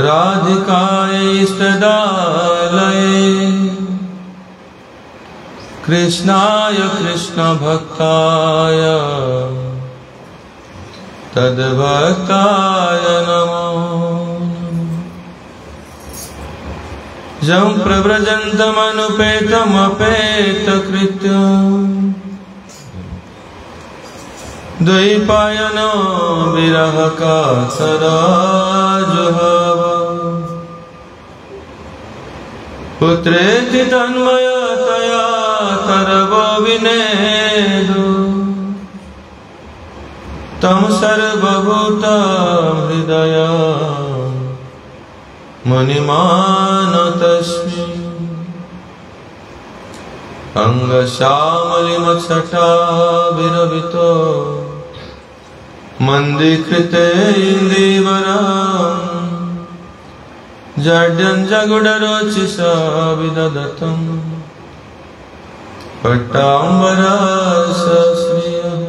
राधिकायैस्तदालये कृष्णाय कृष्ण भक्ताय तद्भक्ताय नमो जं प्रव्रजन्तमनुपेतमपेतकृत्यं द्वैपायनो विरहकातराजुहाव पुत्रेति तन्मयतया तरवो विनेदु तं सर्वभूतं हृदय मुनिमानतस्मि अंगश्यामलिमच्छटाभिरभितो मन्दीकृते इन्दीवरम् जाड्यं जगुडरोचिषा विदधतं पट्टाम्बरसश्रियः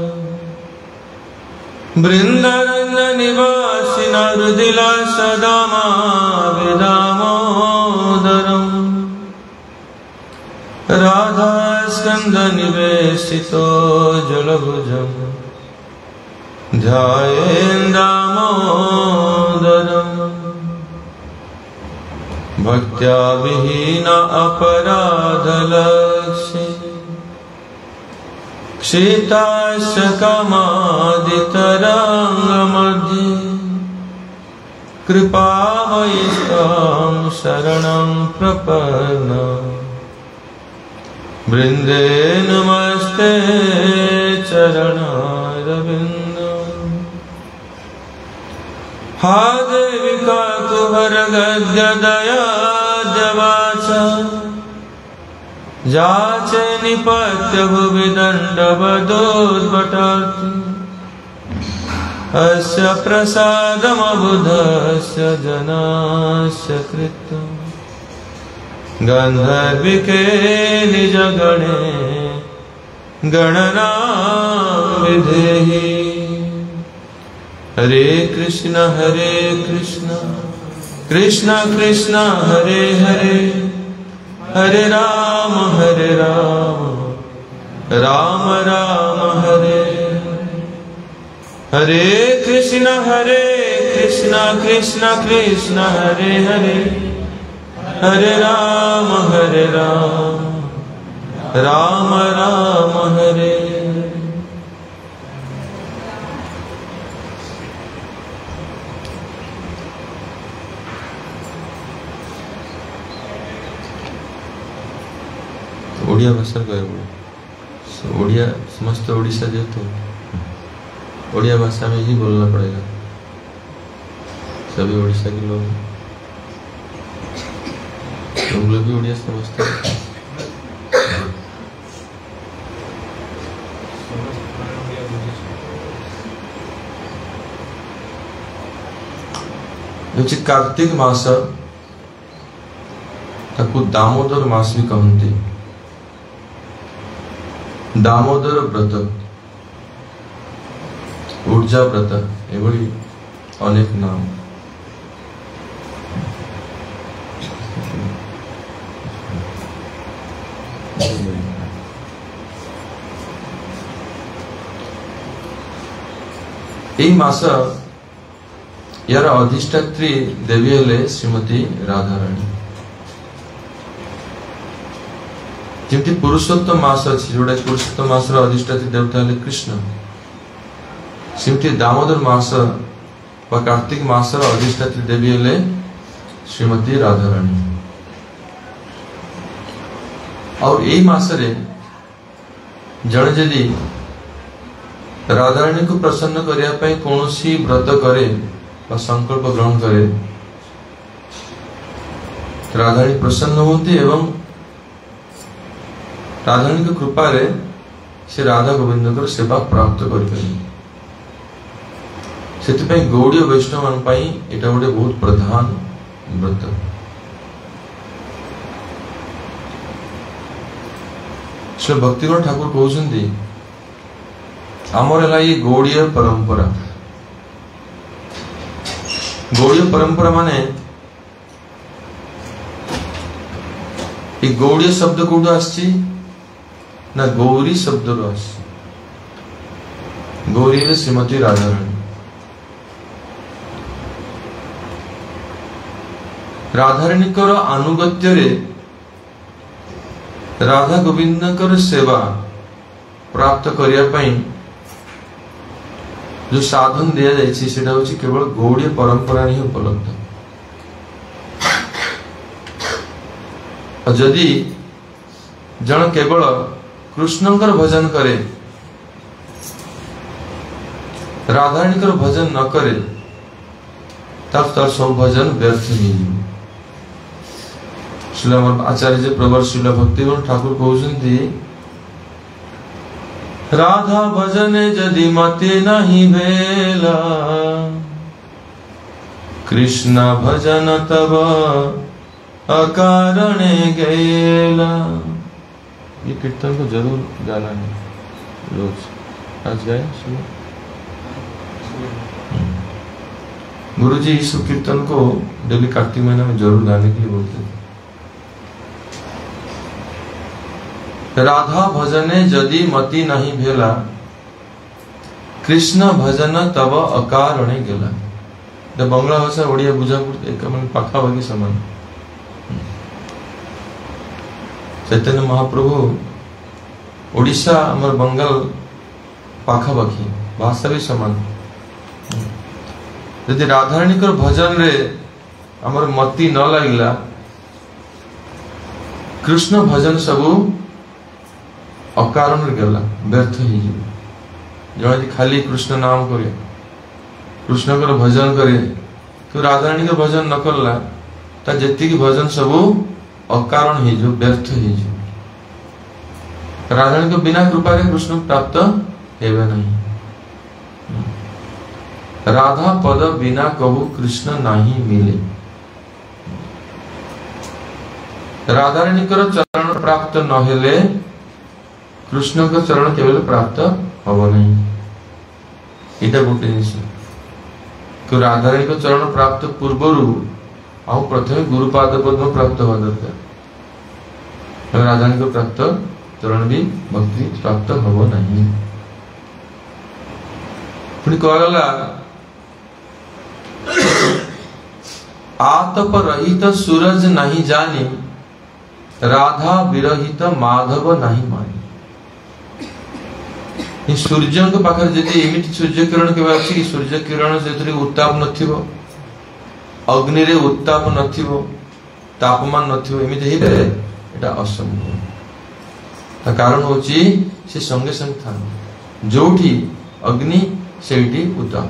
बृन्दारण्यनिवासिना हृदिला सदा विदामोदरम् राधास्कन्धनिवेशितो जलभुजम् ध्यायेन् दामोदरम् भक्त्या विहीना अपराधलक्ष्मी क्षिताश्च कामादितरङ्गमध्ये कृपावयिष्ठां शरणं प्रपन्ना वृन्दे नमस्ते चरणारविन्दम् हा देविका कुहरगद्गदयाद्यवाच जाचे निपत्य भुवि दण्डवदोद्भटार्ति अस्य प्रसादमबुधस्य जनास्य कृतम् गन्धर्विके निजगणे गणनां विधेहि हरे कृष्ण कृष्ण कृष्ण हरे हरे हरे राम राम राम हरे हरे कृष्ण कृष्ण कृष्ण हरे हरे हरे राम राम राम हरे। ओडिया भाषा कहूँ ओडिया समस्त ओडिशा जेहेतु ओडिया भाषा में ही बोलना पड़ेगा सभी ओडिशा के लोग तुम लोग भी ओडिया समझते हैं। कार्तिक मास ताकू दामोदर मास भी कहते दामोदर व्रत ऊर्जा व्रत एभली अनेक नाम এই মাস यार अधिष्ठात्री देवी हेले श्रीमती राधाराणी जमी पुरुषोत्तम मास अच्छी जोड़ा पुरुषोत्तम मास अधिष्ठात्री देवता हेले कृष्ण सेमती दामोदर मास व कार्तिक मास अधिष्ठात्री देवी हेले श्रीमती राधाराणी और यही मासरे जड़े जदि राधाराणी को प्रसन्न करने कौन सी व्रत करे संकल्प ग्रहण करे राधाराणी प्रसन्न होती एवं राधाराणी की कृपा रे से राधा गोविंद को सेवा प्राप्त कर गौड़ीय वैष्णव मान एटा गोटे बहुत प्रधान व्रत। श्री भक्तिगण ठाकुर कहते आमर है ये गौड़ीय परंपरा। गौड़ीय परंपरा माने ये गौड़ीय शब्द कौटू आसी ना गौरी शब्द रू आसी गौरी रे श्रीमती राधारानी राधारानी अनुगत्य रे राधा गोविंद सेवा प्राप्त करिया पई जो साधन दिया जायछि सेटा होछि केवल गौड़ीय परंपरा ही उपलब्ध। और जदि जन केवल कृष्णंकर भजन करे राधारानी भजन न करे तब तार सब भजन व्यर्थ ही। श्रील आचार्य प्रवर श्रील भक्तिगण ठाकुर कहउछन्ति राधा भजन जदि मते नहीं भेला कृष्ण भजन तब अकारणे गेला। ये कीर्तन को जरूर गाना है रोज। आज गाए सुनो। गुरुजी इस कीर्तन को डेली कार्तिक महीना में जरूर गाने के लिए बोलते हैं। राधा भजने जदि मति नहीं भेला कृष्ण भजन तब अकारणे गेला। बंगला भाषा ओडिया बुझा एक पाखापाखि समान। चैतन्य महाप्रभु ओडिशा आमर बंगाल पाखापाखि भाषा भी समान। यदि राधारानी भजन रे आमर मति न लगिला कृष्ण भजन सबू अकारण गला व्यर्थ ही। जड़े खाली कृष्ण नाम करे कृष्ण भजन करे तो राधारानी भजन न करला ता जेती भजन सबू अकारण ही जो व्यर्थ ही। राधारानी को बिना कृपा रे कृष्ण प्राप्त हेबे नहीं। राधा पद बिना कहू कृष्ण नहीं मिले। राधारानी चरण प्राप्त न हेले कृष्ण को चरण केवल प्राप्त हम नहीं। इटा गोटे जिनिस कि राधारानी को चरण प्राप्त पूर्वर आउ प्रथम गुरुपाद पद्म प्राप्त हवा दरकार। राधारानी को प्राप्त चरण भी भक्ति प्राप्त हम नहीं। पुणी कहला आतप रहित सूरज नहीं जानी राधा विरहित माधव नहीं मानी। सूर्य पाखे जदि सूर्य किरण के अच्छी सूर्य किरण से उत्ताप नथिबो अग्नि रे उत्ताप नथिबो तापमान नथिबो एमिति हे एटा असंभव। ता कारण होची से संगे संग था जोठी अग्नि सेठी उत्ताप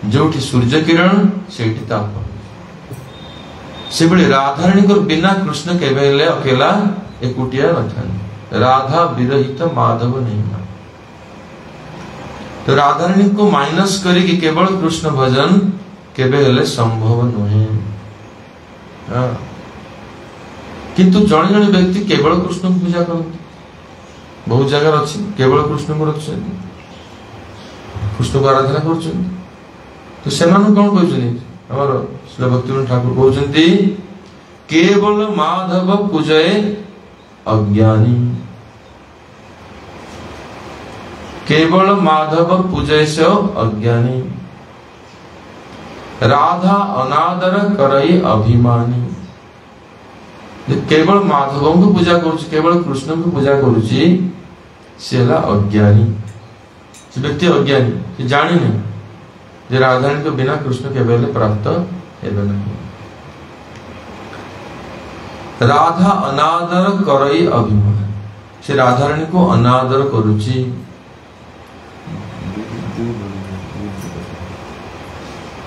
जोठी सूर्य किरण सेठी ताप। से बड़ी राधारानी को बिना कृष्ण केबे अकेला एकुटिया न था। राधा विरहित माधव नहीं मान। तो राधारानी को माइनस करी कि केवल कृष्ण भजन केबे हेले संभव नुहे। किंतु जन जन व्यक्ति केवल कृष्ण को पूजा करते बहुत जगह अच्छी केवल कृष्ण को रखते कृष्ण को आराधना कर। तो से कौन कहते श्री भक्तिविनोद ठाकुर कहते केवल माधव पूजय अज्ञानी केवल माधव पूजय से अज्ञानी राधा अनादर करई अभिमानी। केवल माधव को पूजा करुची केवल कृष्ण को पूजा करुची से अज्ञानी। से व्यक्ति अज्ञानी से जानी नहीं जे राधारानी को बिना कृष्ण केवल प्राप्त हेबे नहीं। राधा अनादर करई अभिमानी से राधारानी को अनादर करुची।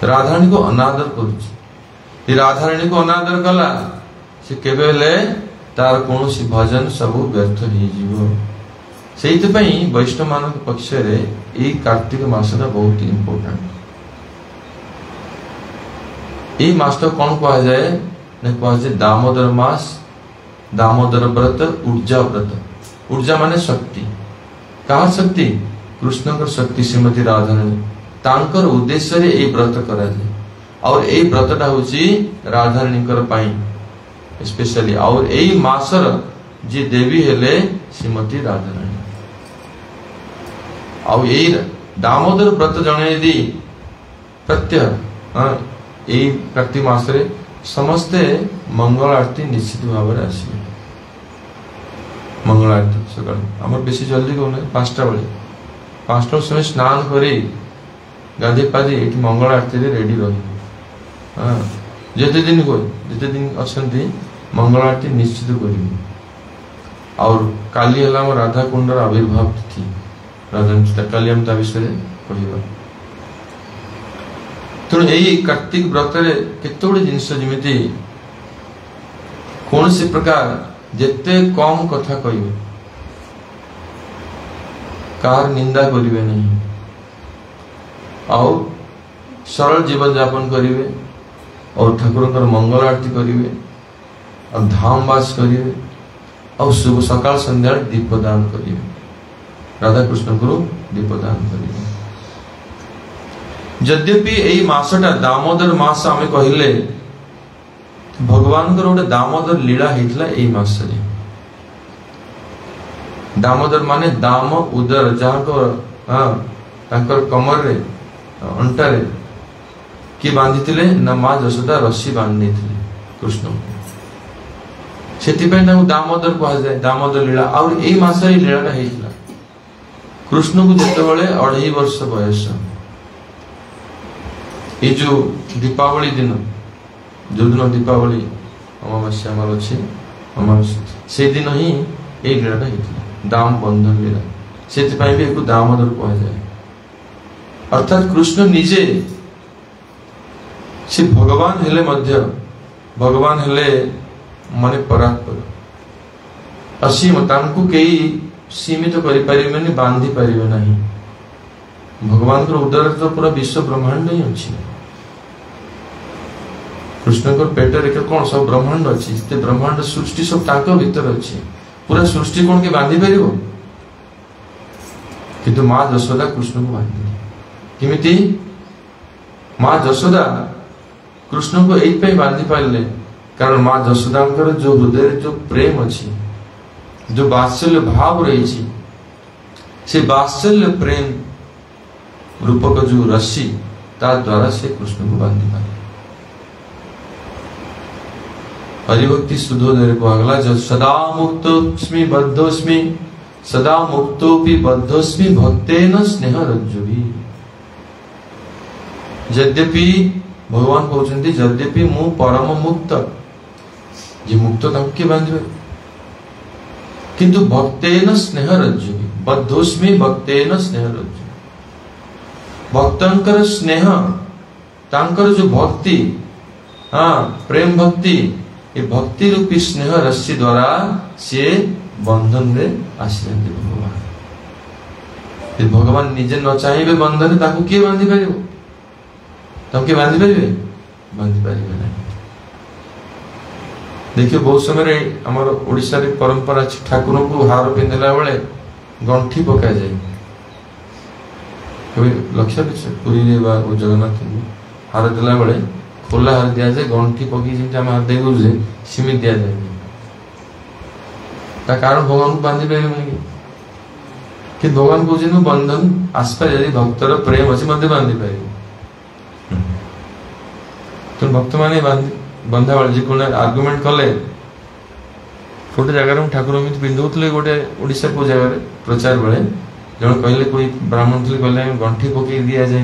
राधारानी को अनादर करुची। राधारानी को अनादर कला से केबेले तार कौन सी भजन सबू व्यर्थ ही जीवो। सेहित पई वैष्णव मान पक्ष रे ए कार्तिक मासटा बहुत इंपोर्टेंट। ए मास तो कौन कहा जाए ने कहा जाए दामोदर मास दामोदर व्रत ऊर्जा व्रत। ऊर्जा माने शक्ति कहा शक्ति कृष्ण का शक्ति श्रीमती राधारानी तांकर उद्देश्य रे ए व्रत करा जाए और ए व्रतटा होची राधारानी कर पाई स्पेशली और यही मासर जी देवी हेले श्रीमती राधाराणी आउ यही दामोदर व्रत जने यदि प्रत्यय यही कार्तिक मासरे समस्ते मंगल आरती निश्चित भाव में आसवे मंगल आरती सकाल आम बेसी जल्दी कौन 5टा बेले 5टा समय स्नान करी गाधे पाधे ये मंगल आरती रेडी रही जिते दिन अच्छा मंगल आरती निश्चित करी और काली है राधा कुंडर आविर्भाव तिथि राधा काली हम विषय कहवा तेणु यही कार्तिक व्रत केते गुड़े जिनस जमी कौन सी प्रकार जेते कम कथा कह कार निंदा करिवे नहीं और सरल जीवन यापन करिवे और ठाकुर मंगल आरती करिवे और धामवास करिवे और शुभ सकाल संध्या दीपदान करिवे राधा कृष्ण को दीपदान करिवे यद्यपि यही मासटा दामोदर मास आम कहले भगवान गोटे दामोदर लीला होता यही मास दामोदर माने दाम उदर जहाँ कमर रे अंटारे कि बांधी ना माँ यशोदा रस्सी बांधी कृष्ण से दामोदर कहुए दामोदर लीला और यही मास लीलाटा होता कृष्ण को जिते 2.5 वर्ष बयस ये जो दीपावली दिन जो दिन दीपावली अमावास्या आम अच्छे अमावास्या से दिन ही ये लीलाटा होता दाम बंधन लीला से भी एक दामोदर कहुए अर्थात कृष्ण निजे से भगवान हेले मध्य भगवान हेले माने परात्पर असीम तांकु कई सीमित करि परिबेनी बांधी परिबे नहीं भगवान को उदर तो पूरा विश्व ब्रह्मांड ही अच्छी कृष्ण को पेटर एक कौन सब ब्रह्मांड अच्छी ते ब्रह्मांड सृष्टि सब तांको भीतर अच्छी पूरा सृष्टि कौन के बांधी परिबो किंतु माँ यशोदा कृष्ण को बांधी किमिति माँ यशोदा कृष्ण को यही बांधी पारे कारण माँ यशोदा जो हृदय जो प्रेम अच्छी जो वात्सल्य भाव रही से वात्सल्य प्रेम रूपक जो रस्सी ता द्वारा से कृष्ण को बांधी पारे हरिभक्ति सुधोदय को अगला जब सदा मुक्तोस्मि बद्धोस्मि सदा मुक्तोपि बद्धोस्मि भक्तेन स्नेह रज्जुभि यद्यपि भगवान कहते यद्यपि मु परम मुक्त जे मुक्त के बांधे किंतु भक्तेन स्नेह रज्जुभि बद्धोस्मि भक्तेन स्नेह रज्जु भक्तंकर स्नेह तांकर जो भक्ति प्रेम भक्ति ये भक्ति रूपी स्नेह रस्सी द्वारा से बंधन रे आश्रय भगवान यदि भगवान निजे न चाहिए बंधन ताकू किए बांधी पारिबो तब के बांधी पारिबे बांधी पारिबे नहीं देखिए बहुत समय आमर ओडिशा रे परंपरा ठाकुर को हार पिंधला बेले गंठी पका जाए कभी लक्ष्य पुरी रे बा जगन्नाथ हार देला बेले खोला हार दिया जाए गंठी पकी जेंटा हार दे गुजे सीमित दिया जाए ता कारण भगवान को बांधी पारे नहीं कि भगवान को जिन बंधन आसपास यदि भक्तर प्रेम अच्छे मध्य बांधी पारे तो भक्त माने बंधा वाले जी को आर्गुमेंट कले गोटे जगह ठाकुर पिंधुले गोटे ओडिशा को जगह प्रचार बेले जन कहले कोई ब्राह्मण थे कहले गंठी पकई दि जाए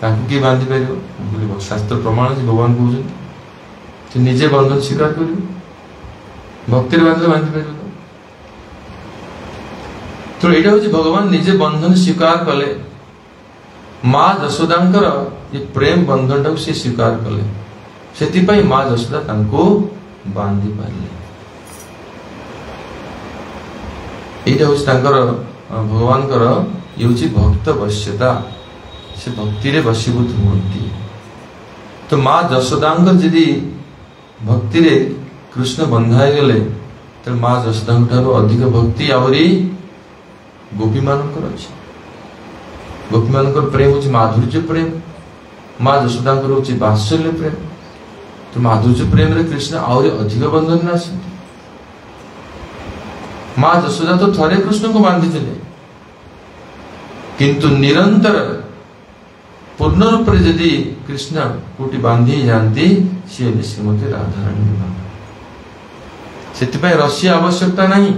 ताकू किए बांधी पार शास्त्र प्रमाण अच्छे भगवान कहते निजे बंधन स्वीकार कर भक्ति बांधले बांधी पार तो यहाँ हूँ भगवान निजे बंधन स्वीकार कले माँ यशोदा ये प्रेम बंधन टाक से स्वीकार कले से माँ यशोदा बांधी पारे यहाँ हूँ भगवान ये हूँ भक्त वश्यता से भक्ति रे वशीभूत होती तो माँ यशोदा यदि भक्ति रे कृष्ण बंधाई गले तो माँ यशोदा ठार अधिक भक्ति आहरी गोपी मानकर अच्छी गोपी मानकर प्रेम हूँ माधुर्य प्रेम माँ यशोदा हूँ वात्सल्य प्रेम तो माधुर्य प्रेम रे कृष्ण आहरी अधिक बंधन आस माँ यशोदा तो थरे कृष्ण को बांधी किंतु निरंतर पूर्ण रूप से यदि कृष्ण कोटी बांधी जाती सी श्रीमती राधाराणी से रसी आवश्यकता नहीं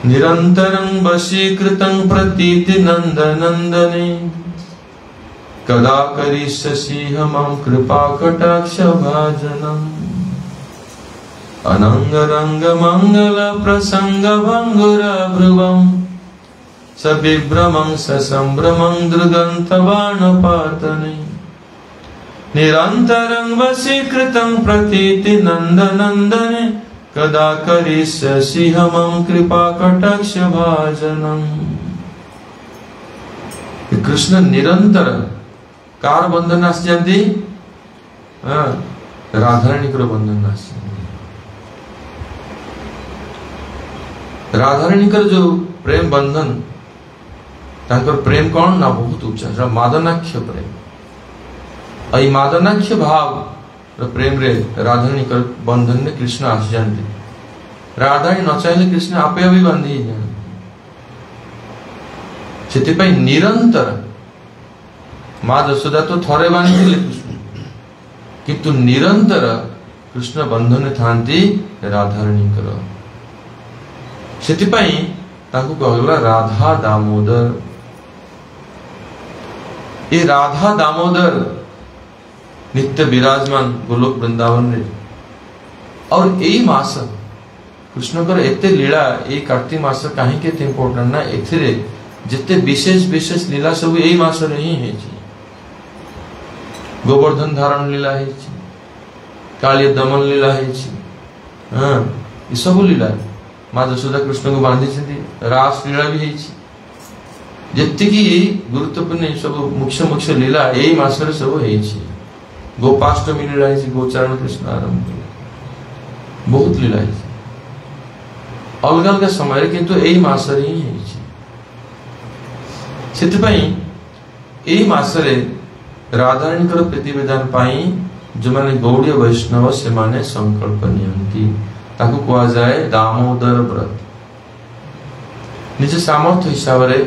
निरंतरं वशीकृतं प्रतीति नंदनंदने कदा करिष्यसि मम कृपा कटाक्ष भाजनम् अनंगरंग मंगल प्रसंग भंगुर भ्रुवम् सविभ्रमं ससंभ्रमं दृगन्तबाणपातने निरंतरं वशीकृतं प्रतीति नंदनंदने कदा करिष्यसि मम कृपा कटाक्ष भाजनम्। कृष्ण निरंतर कार बंधन आसती राधाराणी को बंधन आस राधाराणी जो प्रेम बंधन तांकर प्रेम कौन ना बहुत उच्चा मादनाक्ष प्रेम आई मादनाक्ष भाव प्रेम रे राधाराणी कर बंधन में कृष्ण आस जाते राधाराणी न चाहिए कृष्ण आपे भी बांधी से निरंतर माँ यशोदा तो थरे बांधी कृष्ण किंतु निरंतर कृष्ण बंधन थांती राधाराणी कर से कहला राधा दामोदर ये राधा दामोदर नित्य विराजमान गोलोक वृंदावन रे और यही मास कृष्ण कर एते लीला ये कार्तिक मास कहीं के इम्पोर्टेंट ना एथिरे जिते विशेष विशेष लीला सब यही मास रे ही है गोवर्धन धारण लीला है कालिय दमन लीला है हां ये सब लीला माँ यशोदा कृष्ण को बांधी रास लीला भी है जी गुरुत्वपूर्ण सब मुख्य मुख्य लीला यही मासरे सब है गोपाष्टमी लीला है गोचारण कृष्ण आरंभ बहुत लीला है अलग अलग समय किंतु यही मासरे ही है यही मासरे राधाराणी प्रतिवेदन पाई जो माने गौड़ीय वैष्णव से माने संकल्प नियंती ताकू कहा जाए दामोदर व्रत निज सामर्थ्य हिसाब से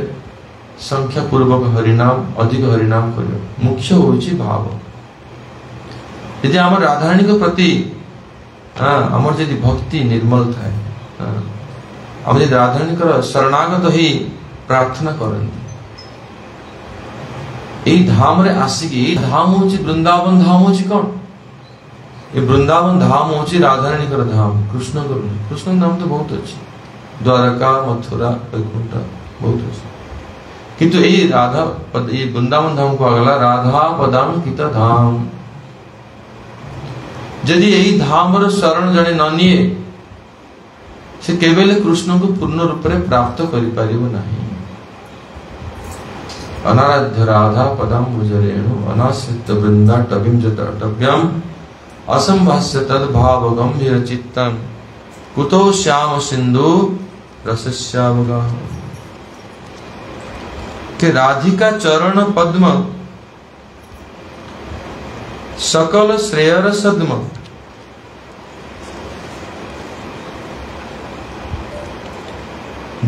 संख्या पूर्वक हरिनाम अधिक हरिनाम कर मुख्य होची भाव यदि आम राधाराणी के प्रति आमर यदि भक्ति निर्मल थाए आम यदि राधाराणी कर शरणागत ही प्रार्थना करती यही धाम रे आसिकी धाम होची वृंदावन धाम होची कौन ये वृंदावन धाम होची राधाराणी कर धाम कृष्ण धाम तो बहुत अच्छे द्वारका मथुरा वैकुंठ बहुत अच्छे किंतु यही राधा पद ये वृंदावन धाम को अगला राधा पदांकित धाम यदि यही धाम रो शरण जने न निये से केवल कृष्ण को पूर्ण रूप से प्राप्त करि परिबो नाही अनाराध्य राधा पदम मुजरेणु अनाश्रित वृंदा टविम जटव्यम असंभाष्य तद भाव गंभीर चित्तम कुतो श्याम सिंधु रसस्यावगा के राधिका चरण पद्म सकल श्रेयर सद्म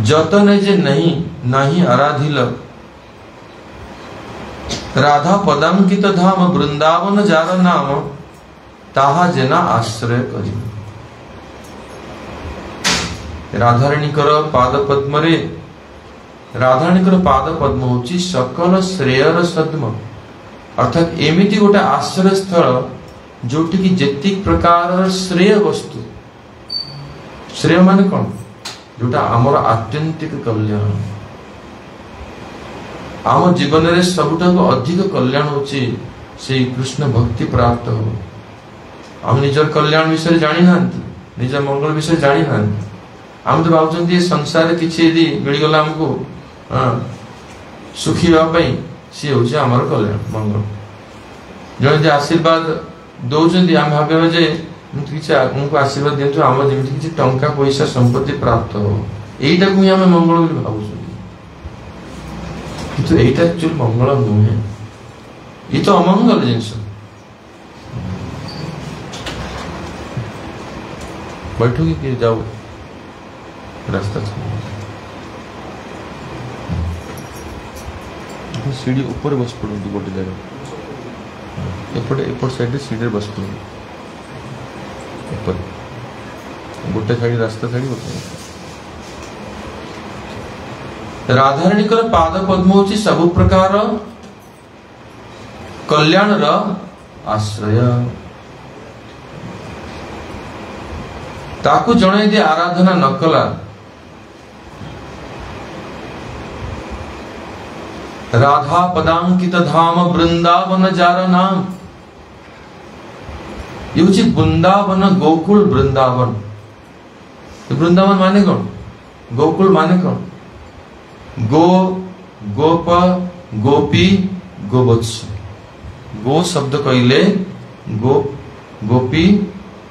जतन जे नहीं आराधिल राधा पदांकित धाम वृंदावन जार नाम ताहा जेना आश्रय करी राधाराणी कर पाद पद्म रे राधाराणी कर पाद पद्म होची सकल श्रेयर सद्म अर्थात एमिति गोटे आश्रय स्थल जोटी की जेतिक प्रकार श्रेय वस्तु श्रेय माने कौन जोटा आमर आत्यंतिक कल्याण आम जीवन रे सबुटा अधिक कल्याण होची से कृष्ण भक्ति प्राप्त हो हम निजर कल्याण विषय जानी ना निजर मंगल विषय जानी ना हम तो भावुं संसार किसी यदि मिलगला आमको सुखी होगापी सी हूँ आम कल्याण मंगल जो आशीर्वाद दौरान आम भाव जे आमको आशीर्वाद दिंतु आम जमी किसी टंका पैसा संपत्ति प्राप्त हो यहीटा को ही आम मंगल भाव किंतु यहीटा एक्चुअली मंगल नुहे ये तो अमंगल जिनस बैठो कि जाओ रास्ता सीढ़ी ऊपर बस पड़ो गोटे जगह एपटे एपट साइड सीढ़ी बस पड़ो ऊपर गोटे साइड रास्ता साइड गोटे राधाराणी पाद पद्म होची सब प्रकार कल्याण आश्रय ताकू जणे दे आराधना न कला राधा पदांकित धाम वृंदावन जार नाम ये वृंदावन गोकुल वृंदावन वृंदावन माने कौन गोकुल माने कौन गो गोप गोपी गोवत्स गो शब्द कहले गो गोपी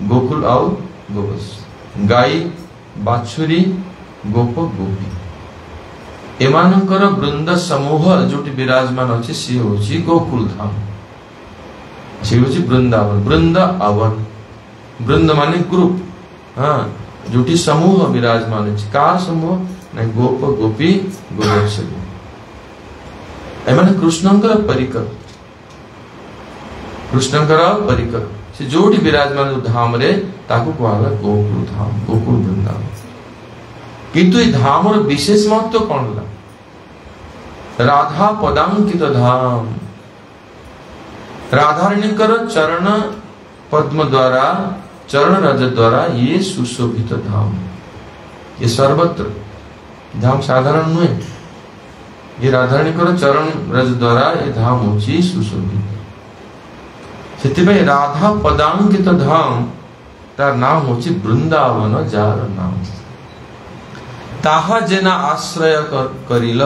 गोकुल आउ गोवत्स गाई बाछुरी गोप गोपी एमानकर वृंद समूह जोटी विराजमान अछि सी होछि गोकुल धाम सी होछि वृंदावन वृंद अवन वृंद माने ग्रुप हाँ जोटी समूह विराजमान अछि कार समूह नहीं गोप गोपी गोवत्स एमाने कृष्णंकर परिकर परिकर से जोटी विराजमान धाम रे ताकू कहला गोकुल धाम गोकुल वृंदावन किंतु ये धाम रो विशेष महत्व कौन ला राधा पदांकित धाम राधाराणीकर चरण पद्म द्वारा चरण रज द्वारा ये सुशोभित धाम ये सर्वत्र धाम साधारण नुहे ये राधाराणीकर चरण रज द्वारा ये धाम होची सुशोभित सेतिबे राधा पदांकित धाम तार नाम होची वृंदावन जार नाम ताहा जेना आश्रय करिल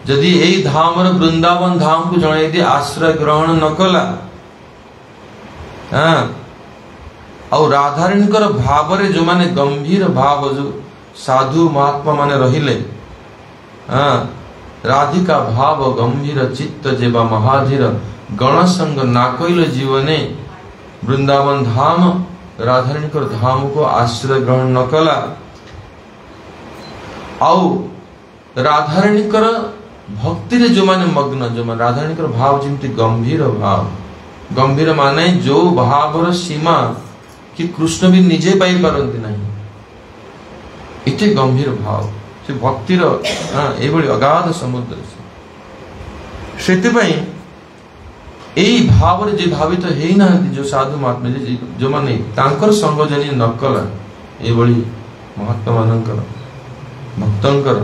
जदि एई धामर वृंदावन धाम को जणे दे आश्रय ग्रहण न कला हां और राधाराणीकर भाव रे जो माने गंभीर भाव जो साधु महात्मा माने रहिले हां राधिका भाव गंभीर चित्त जेबा महाधीर गण संग नाकइल जीवने वृंदावन धाम राधाराणीकर धाम को आश्रय ग्रहण न कला आउ राधाराणीकर भक्ति रे जो माने मग्न जो माने राधाराणीकर भाव जिमती गंभीर माने जो भावर सीमा कि कृष्ण भी निजे पाई पारंती नहीं इते गंभीर भाव से भक्तिर ए बड़ी अगाध समुद्र सेति पई एई भाव रे जे भावित हेई ना जो साधु महात्मा जो माने तांकर संगजनी नकला ए बड़ी महात्मा मानकर भक्तंकर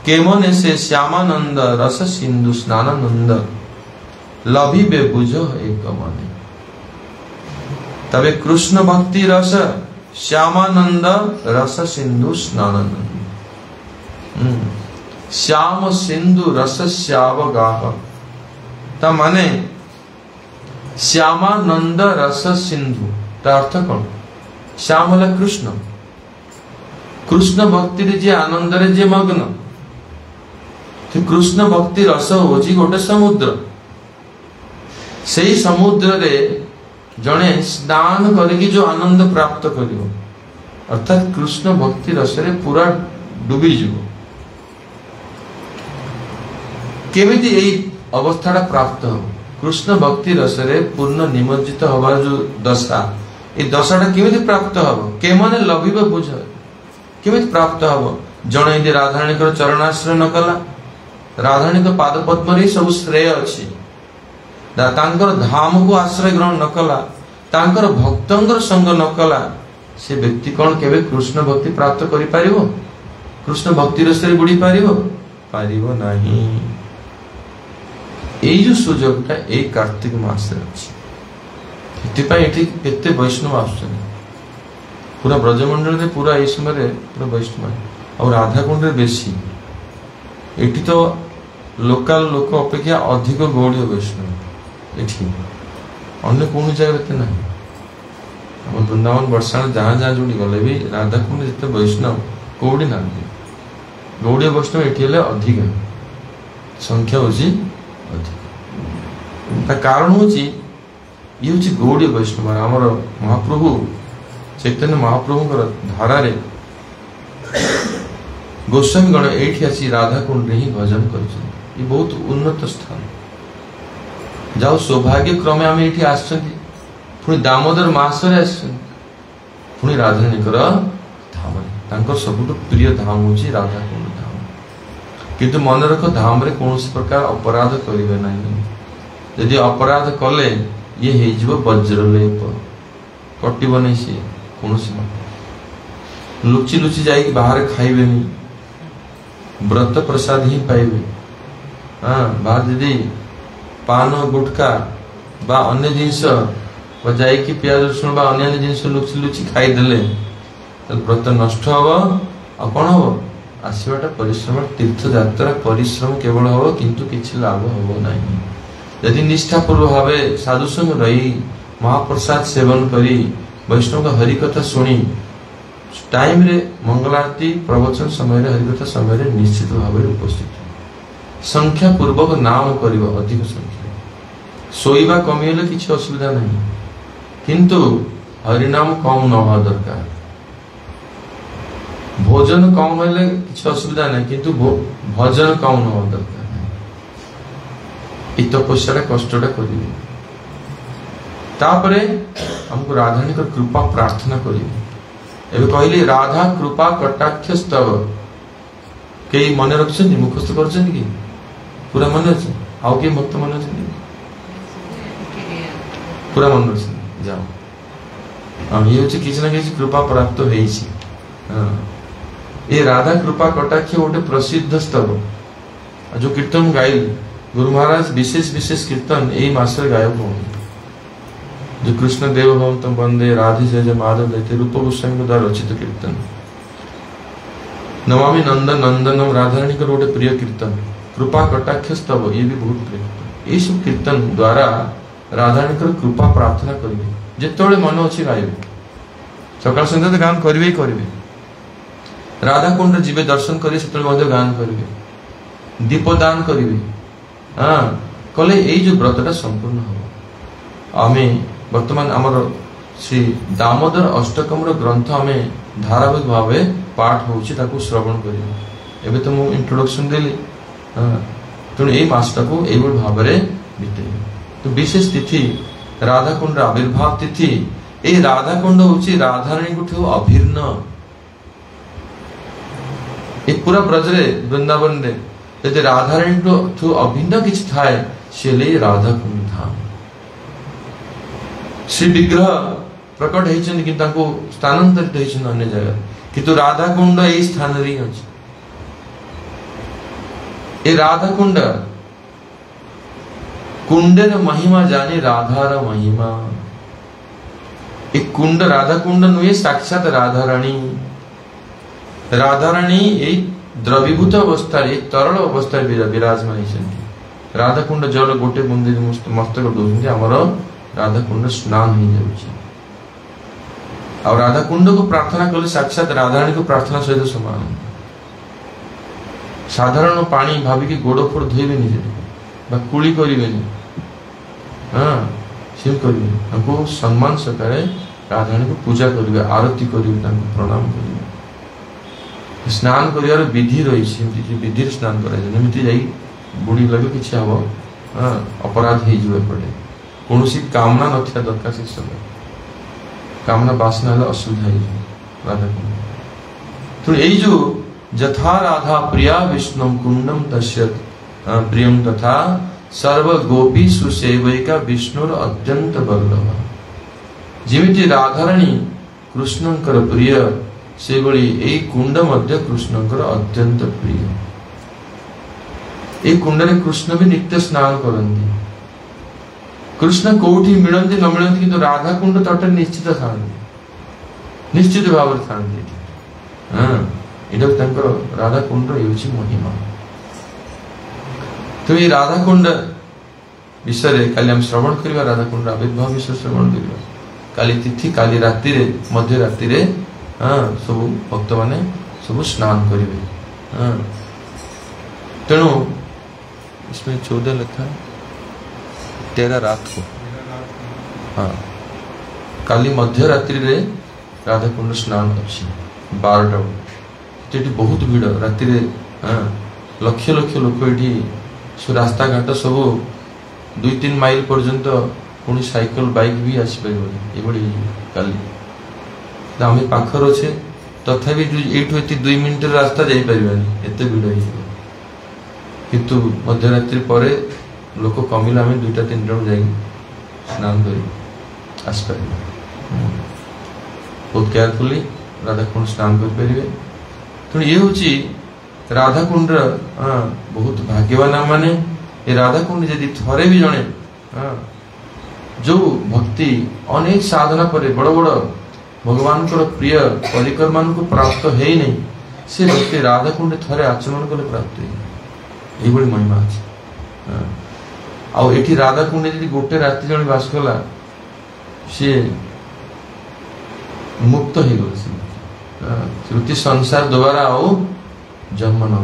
केमने से श्यामानंद रस सिंधु स्नानानंद लभिबे बुझ एक मने तबे कृष्ण भक्ति रस श्यामानंद रस सिंधु स्नानानंद श्याम सिंधु रस श्यावगाह ता माने श्यामानंद रस सिंधु ता अर्थ कौन श्याम हला कृष्ण कृष्ण भक्ति रे जे आनंद रे जे मग्न तो कृष्ण भक्ति रस होची गोटे समुद्र सेही समुद्र रे जणे स्नान करके जो आनंद प्राप्त करियो अर्थात कृष्ण भक्ति रस रे पूरा डूबी जीवो केमिति एई अवस्थाटा प्राप्त हो कृष्ण भक्ति रस रे पूर्ण निमज्जित होबार जो दशा ए दशाटा केमिति प्राप्त हो केमने लभिबे बुझ केमिति प्राप्त हो जणे दे राधाराणीकर चरणाश्रय न कला राधाराणीकर पाद पद्म रे सब श्रेय अछि तांकर धाम को आश्रय ग्रहण न कला तांकर भक्तंकर संग न कला से व्यक्ति कौन केबे कृष्ण भक्ति प्राप्त करि पारिबो कृष्ण भक्ति रस रे बुडी पारिबो नाही एई जो सुजोगटा एई कार्तिक मास रे अछि एति पई एति केते वैष्णव आछन पूरा ब्रजमंडल रे पूरा ए समय रे पूरा वैष्णव और राधा कुंड रे बेसी एठी तो लोकल लोक अपेक्षा अधिक गौड़ीय वैष्णव एठी अन्य कोन जगह रहते ना हम वृंदावन वर्षाण जहां जहां जोड़ी गले भी राधा कुंड जते वैष्णव कोडी ना गौड़ीय वैष्णव एठी ले अधिक संख्या होची अधिक ता कारण होची ये होची गौड़ीय वैष्णव हमर महाप्रभु चैतन्य महाप्रभु धारा रे गोस्वामी गण एठी आसी राधा कुंड ही भजन कर बहुत उन्नत स्थान जाओ सौभाग्य क्रमे आम ये आसछंती पुणी दामोदर मासरे आसछंती पुणी राधाराणीकर धाम तांकर सबुठ प्रिय धाम होची राधा कुंड धाम किंतु मन रख धाम रे कौन प्रकार अपराध करिवे नाही यदि अपराध कले ये हेजिबो वज्रलेप कटिबो नै से कोनोसी लुचि लुचि जाई बाहर खाइबेनी व्रत प्रसाद ही पाइबे हाँ बाहर यदि पान गुटका बा अन्य जिनस जाइकी प्याज रसुण बा अन्य जिनस लुचि लुचि खाईदेले व्रत नष्ट हम आ कौन हम आसवाटा परिश्रम तीर्थ यात्रा परिश्रम केवल हम किंतु किछि लाभ हम नहीं यदि निष्ठापूर्वक भाव साधु संग रही महाप्रसाद सेवन करी वैष्णव का हरिकथा सुनी टाइम रे मंगलारती प्रवचन समय हरिकथा समय निश्चित भाव उपस्थित संख्या पूर्वक नाम करिव अधिक संख्या सोईबा कमिले किछि असुविधा नहीं किंतु हरिनाम कम न होवा दरकार भोजन कम हेले किछि असुविधा नहीं किंतु भजन कम न होवा दरकार इ तपस्या कष्टटा करिवे तापरे हमको राधारानी का कृपा प्रार्थना करिवे एबे कहली राधा कृपा कटाक्ष स्तव कई मन रखछन मुखस्थ करछन कि पूरा मन अछि आउ के भक्त मन अछि पूरा मन अछि जाओ हम ये होछि किछ ना किछ कृपा प्राप्त होइछि हां ए राधा कृपा कटाक्ष ओटे प्रसिद्ध स्तव जो कीर्तन गाइल गुरु महाराज विशेष विशेष कीर्तन ए मास्टर गायक हो जो कृष्ण देव हम तुम वंदे राधे जय जय माधव देते रूप गोस्वामी द्वारा रचित कीर्तन नमामि नंदन नंदनम राधारानी का गोटे प्रिय कीर्तन कृपा कटाक्ष स्तव ये भी बहुत प्रिय ये सब कीर्तन द्वारा राधारानी का कृपा प्रार्थना करिवे जेतोळे मन अछि गाइबे सकाळ संध्या गान करिवे करिवे राधा कुंड जीवे दर्शन करी सेतोळे मध्ये गान करिवे दीपदान करिवे हां कले एई जो व्रतटा संपूर्ण हो आमे वर्तमान आमर श्री दामोदर अष्टकम ग्रंथ आमे धारावाहिक भाव पाठ होउछि ताकू श्रवण करियो एबे तो मु इंट्रोडक्शन देली तेणु एई मासटा को एई भाव रे बितेइ तो विशेष तिथि राधा कुंड आविर्भाव तिथि ए राधा कुंड होउछि राधारानी गुठो अभिन्न ए पूरा ब्रज रे वृंदावन रे यदि राधारानी ठू अभिन्न किछ थाए से ले राधा कुंड धाम श्री विग्रह प्रकट होइछन कि ताको स्थानांतरित होइछन अन्य जगह किंतु राधा कुंड ए स्थान रे अछि ए राधा कुंड कुंडेर महिमा जाने राधार महिमा एक कुंड राधा कुंड नुए साक्षात राधारानी राधारानी ए द्रवीभूत अवस्था रे तरल अवस्था रे विराजमान होइछन राधा कुंड जल गोटे बुंदी मस्तक दोछन हमर राधा कुंड स्नान हो जाउछि और राधा कुंड को प्रार्थना कले साक्षात राधारानी को प्रार्थना सहित समान साधारण पानी भाबी के गोड़ फोड़ धोइबे नि बा कुली करिबे नि हां सिम करिबे हमको सम्मान सकारे राधारानी को पूजा करिबे आरती करिबे तांको प्रणाम करिबे स्नान करियार विधि रही सिमति विधि स्नान करे जेमिति जाई बुडी लगे किछ हबो हां अपराध हे जुए पड़े कोनोसी कामना नथिया दरकार से सब कामना वासना है असुविधा है राधा कुंड तो एई जो जथा राधा प्रिया विष्णु कुंडम तस्यत प्रियम तथा सर्व गोपी सुसेवैका विष्णुर अत्यंत वल्लभ जेमिति राधारानी कृष्णंकर प्रिय से बड़ी एई कुंड मध्य कृष्णंकर अत्यंत प्रिय ए कुंड रे कृष्ण भी नित्य स्नान करंती कृष्ण कोठी मिलंती न मिलंती किंतु राधा कुंड तट निश्चित थांती निश्चित भाव थांती हां इडक तंकर राधा कुंड हेउछि महिमा तो ये राधा कुंड विषय रे काली हम श्रवण करबा राधा कुंड आविर्भाव विषय श्रवण करबा काली तिथि काली रात्रि रे मध्य रात्रि रे हां सब भक्त माने सब स्नान करिवे हां तेणु इसमें 14 लिखा 13 रात को हाँ काली मध्य रात्रि रे राधाकुंड स्नान अच्छी 12टा बेले बहुत भिड़ राति लक्ष लक्ष लोक ये रास्ता घाट सब 2-3 माइल पर्यंत पुणी साइकिल बाइक भी आसपार ये काली आम पाखर अच्छे तथापि ये 2 मिनिट रास्ता जापर एत भिड़ किंतु मध्यरात्रि पर लोक कमिला आम 2-3 जन जा स्नान कर आसपार बहुत केयरफुली राधाकुंड स्नान करें। तेणु ये हूँ राधाकुंड बहुत भाग्यवान माने ये राधाकुंड यदि थरे भी जड़े जो भक्ति अनेक साधना पर बड़ बड़ भगवान प्रिय परिकर्मा को प्राप्त है नहीं से भक्ति राधाकुंड थरे आचमन कले प्राप्त ये महिमा अच्छे आठी राधाकुंड यदि गोटे राति जन बास कला सी मुक्त हो गल श्रुति संसार द्वारा आओ जन्म न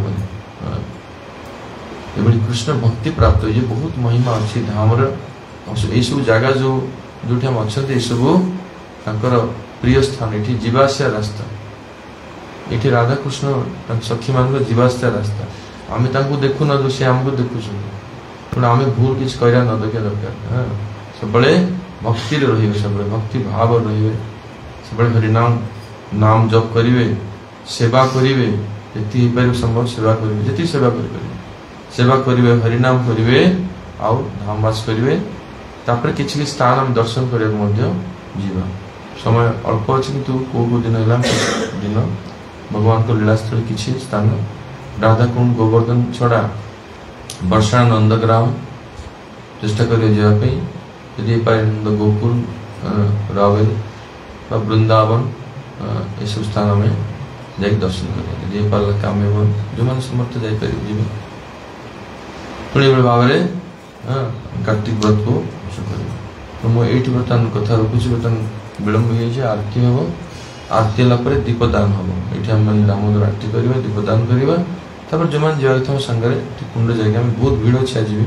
गले कृष्ण भक्ति प्राप्त ये बहुत महिमा अच्छी धामर यही सब जगह जो जो हम अच्छा सब प्रिय स्थान ये जीवासिया रास्ता ये राधा कृष्ण सखी मान जीवासिया रास्ता आम देखु न जो सी आमको देखुं तेणु आम भूल किसी कह न देखा दरकार सब भक्ति रे सब भक्ति भाव रे सब हरिनाम नाम जप करेंगे सेवा करेंगे जी संभव सेवा करेंगे जी सेवा सेवा करेंगे हरिनाम करेंगे आउ धामवास करेंगे तापर किसी स्थान आम दर्शन करने समय अल्प अच्छे किंतु कौ दिन दिन भगवान को लीलास्थल किसी स्थान राधाकुंड गोवर्धन छड़ा वर्षा नंदग्राम चेष्टा करें जावाई यदि नंद गोकुल रावेल वृंदावन ये सब स्थान में जा दर्शन करें पार्ला काम जो मैंने समर्थ जापर पुणी भाव में कार्तिक व्रत को करें तो मुझे बर्तमान कथा रखुच्छी बर्तमान विलम्ब हो आरती हम आरती है दीपदान हम ये आम दामोदर आरती करवा दीपदान करवा तापर जो मैंने जावा था सांगे कुंड जाके बहुत भीड़ अच्छे आज भी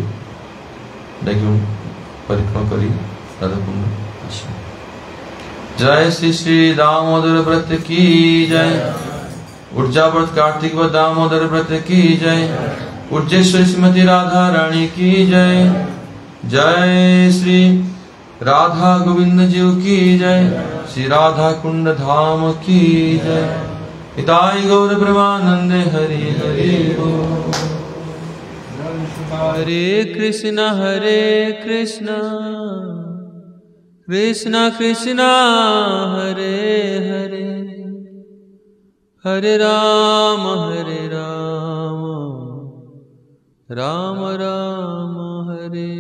जाकि परिक्रमा कर राधाकुंड आस जय श्री श्री दामोदर व्रत की जय ऊर्जा व्रत कार्तिक व दामोदर व्रत की जय उज्जैश्वरी श्रीमती राधा रानी की जय जय श्री राधा गोविंद जीव की जय श्री राधा कुंड धाम की जय हिताय गौर ब्रह्मानंदे हरि हरि बोल हरे कृष्ण कृष्ण कृष्ण हरे हरे हरे राम राम राम हरे